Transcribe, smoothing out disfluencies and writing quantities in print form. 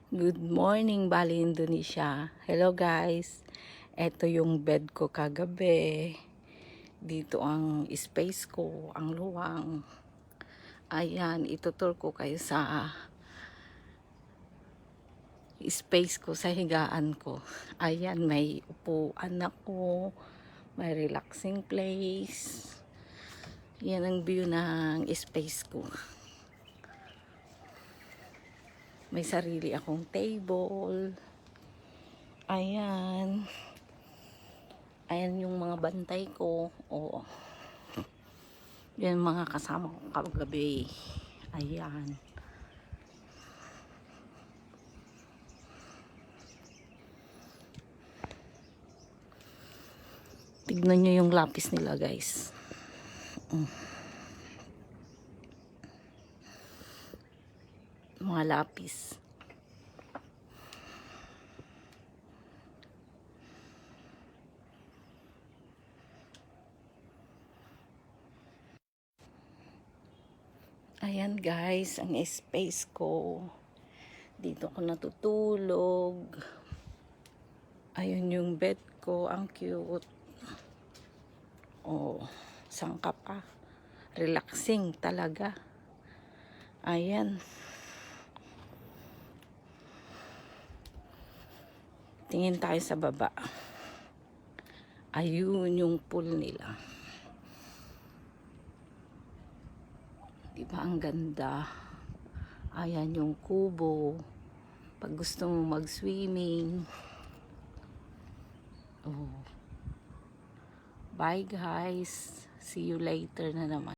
Good morning, Bali, Indonesia. Hello guys. Ito yung bed ko kagabi. Dito ang space ko, ang luwang. Ayan, itutur ko kayo sa space ko, sa higaan ko. Ayan, may upuan ako. May relaxing place. Yan ang view ng space ko. May sarili akong table. Ayan. Ayan yung mga bantay ko. Oo. Yan mga kasama ko kagabi. Ayan. Tignan nyo yung lapis nila guys. Mga lapis. Ayan guys, ang space ko. Dito ako natutulog. Ayun yung bed ko, ang cute. Oh, sangka pa. Relaxing talaga. Ayan. Tingin tayo sa baba. Ayun yung pool nila. Diba ang ganda? Ayan yung kubo. Pag gusto mo mag-swimming. Oh. Bye guys. See you later na naman.